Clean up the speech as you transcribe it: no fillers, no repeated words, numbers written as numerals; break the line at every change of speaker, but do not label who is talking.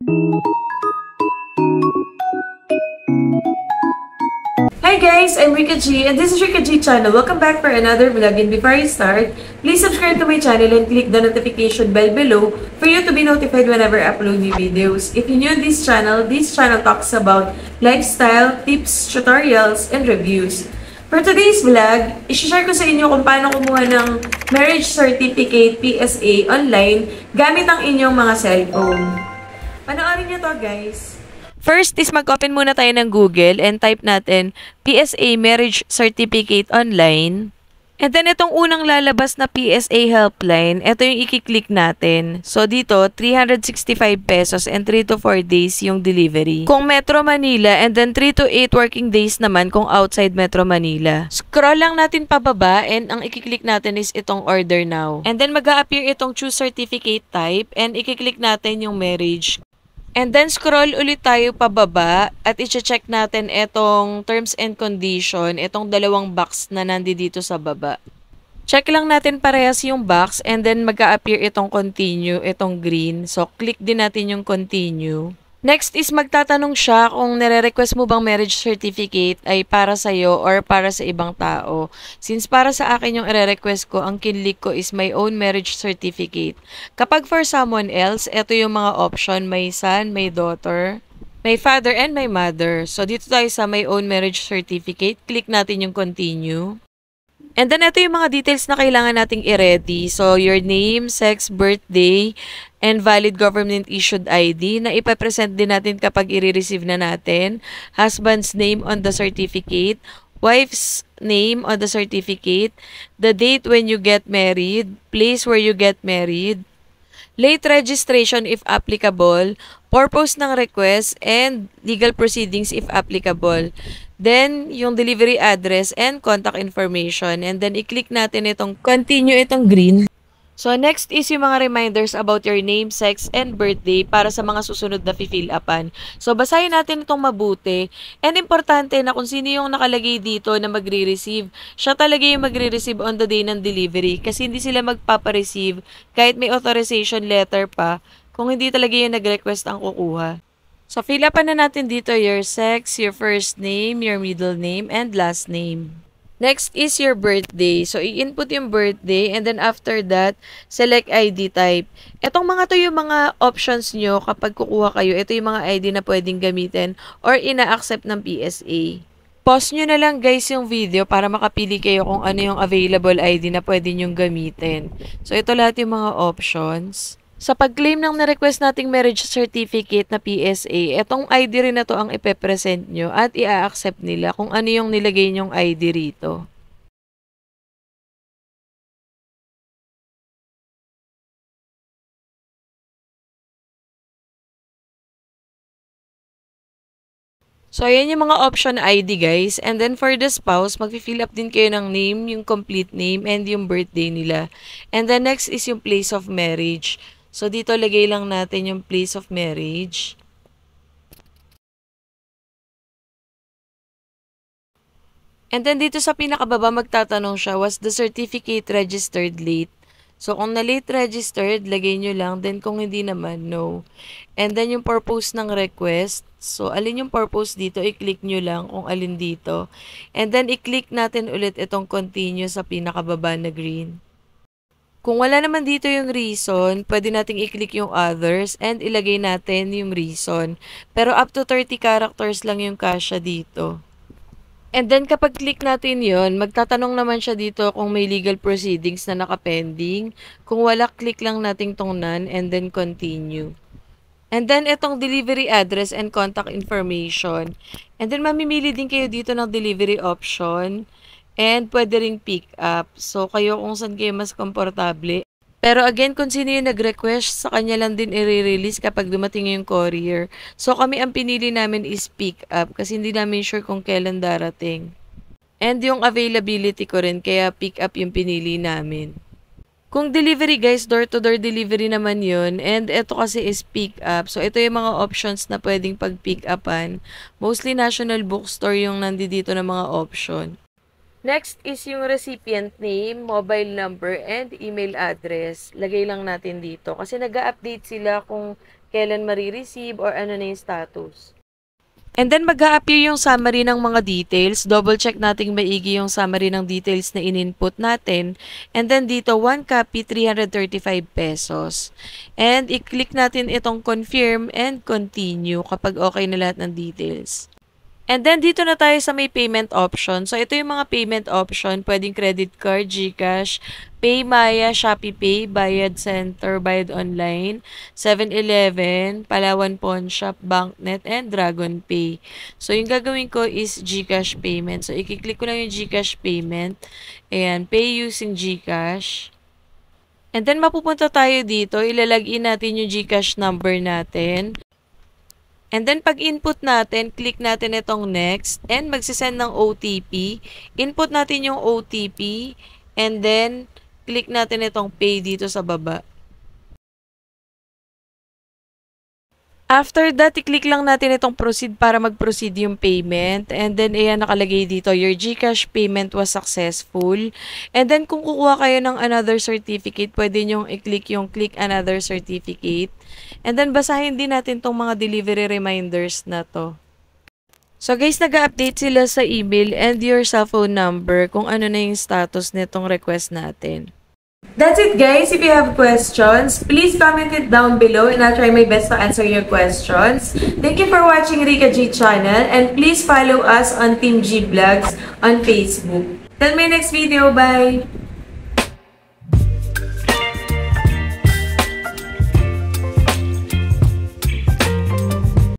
Hi guys, I'm Rika G and this is Rika G channel. Welcome back for another vlog, and before I start, please subscribe to my channel and click the notification bell below for you to be notified whenever I upload new videos. If you're new to this channel talks about lifestyle, tips, tutorials, and reviews. For today's vlog, i-share ko sa inyo kung paano kumuha ng marriage certificate PSA online gamit ang inyong mga cellphone. Panoorin nyo to guys. First is mag-open muna tayo ng Google and type natin PSA Marriage Certificate Online. And then itong unang lalabas na PSA Helpline, ito yung i-click natin. So dito, 365 pesos and 3 to 4 days yung delivery. Kung Metro Manila, and then 3 to 8 working days naman kung outside Metro Manila. Scroll lang natin pababa and ang i-click natin is itong Order Now. And then mag-a-appear itong Choose Certificate Type and i-click natin yung marriage. And then, scroll ulit tayo pababa at i-check natin itong terms and condition, itong dalawang box na nandito sa baba. Check lang natin parehas yung box and then mag-a-appear itong continue, itong green. So, click din natin yung continue. Next is magtatanong siya kung nire-request mo bang marriage certificate ay para sa'yo or para sa ibang tao. Since para sa akin yung i-request ko, ang kinlik ko is my own marriage certificate. Kapag for someone else, ito yung mga option, my son, my daughter, my father, and my mother. So dito tayo sa my own marriage certificate, click natin yung continue. And then, ito yung mga details na kailangan nating i-ready. So, your name, sex, birthday, and valid government-issued ID na ipapresent din natin kapag i-receive na natin. Husband's name on the certificate, wife's name on the certificate, the date when you get married, place where you get married, late registration if applicable, purpose ng request, and legal proceedings if applicable. Then, yung delivery address and contact information. And then, i-click natin itong continue, itong green. So, next is yung mga reminders about your name, sex, and birthday para sa mga susunod na fill upan. So, basahin natin itong mabuti. And importante na kung sino yung nakalagay dito na magre-receive, siya talaga yung magre-receive on the day ng delivery. Kasi hindi sila magpapareceive kahit may authorization letter pa kung hindi talaga yung nag-request ang kukuha. So, fill upan na natin dito your sex, your first name, your middle name, and last name. Next is your birthday. So, i-input yung birthday and then after that, select ID type. Etong mga to yung mga options nyo kapag kukuha kayo. Ito yung mga ID na pwedeng gamitin or ina-accept ng PSA. Pause nyo na lang guys yung video para makapili kayo kung ano yung available ID na pwede nyong gamitin. So, ito lahat yung mga options. Sa pag-claim ng na-request nating marriage certificate na PSA, etong ID rin na to ang ipepresent nyo at i-accept nila kung ano yung nilagay nyong ID rito. So, ayan yung mga option ID guys. And then for the spouse, mag-fill up din kayo ng name, yung complete name, and yung birthday nila. And then next is yung place of marriage. So, dito lagay lang natin yung place of marriage. And then dito sa pinakababa magtatanong siya, was the certificate registered late? So, kung na-late registered, lagay nyo lang. Then, kung hindi naman, no. And then, yung purpose ng request. So, alin yung purpose dito, i-click nyo lang kung alin dito. And then, i-click natin ulit itong continue sa pinakababa na green. Kung wala naman dito yung reason, pwede nating i-click yung others and ilagay natin yung reason. Pero up to 30 characters lang yung kasya dito. And then kapag click natin yon, magtatanong naman siya dito kung may legal proceedings na nakapending. Kung wala, click lang natin tong none and then continue. And then itong delivery address and contact information. And then mamimili din kayo dito ng delivery option. And pwede ring pick up. So, kayo kung saan kayo mas komportable. Pero again, kung sino yung nag-request, sa kanya lang din i-release kapag dumating yung courier. So, kami ang pinili namin is pick up kasi hindi namin sure kung kailan darating. And yung availability ko rin, kaya pick up yung pinili namin. Kung delivery guys, door-to-door delivery naman yun. And ito kasi is pick up. So, ito yung mga options na pwedeng pag-pick upan. Mostly National Bookstore yung nandito na mga option. Next is yung recipient name, mobile number, and email address. Lagay lang natin dito. Kasi nag-update sila kung kailan marireceive, or ano na yung status. And then, mag-a-appear yung summary ng mga details. Double check natin maigi yung summary ng details na in-input natin. And then, dito, 1 copy, 335 pesos. And, i-click natin itong confirm and continue kapag okay na lahat ng details. And then, dito na tayo sa may payment option. So, ito yung mga payment option. Pwedeng credit card, GCash, PayMaya, ShopeePay, Bayad Center, Bayad Online, 7-Eleven, Palawan Pawn Shop, BankNet, and DragonPay. So, yung gagawin ko is GCash payment. So, i-click ko lang yung GCash payment. Ayan, pay using GCash. And then, mapupunta tayo dito. Ilalagin natin yung GCash number natin. And then, pag input natin, click natin itong next and magsisend ng OTP. Input natin yung OTP and then, click natin itong pay dito sa baba. After that, i-click lang natin itong proceed para mag-proceed yung payment. And then, ayan, nakalagay dito, your GCash payment was successful. And then, kung kukuha kayo ng another certificate, pwede nyong i-click yung click another certificate. And then, basahin din natin tong mga delivery reminders na to. So, guys, nag-update sila sa email and your cellphone number kung ano na yung status nitong request natin. That's it, guys. If you have questions, please comment it down below and I'll try my best to answer your questions. Thank you for watching Rika G channel and please follow us on Team G Vlogs on Facebook. Till my next video. Bye!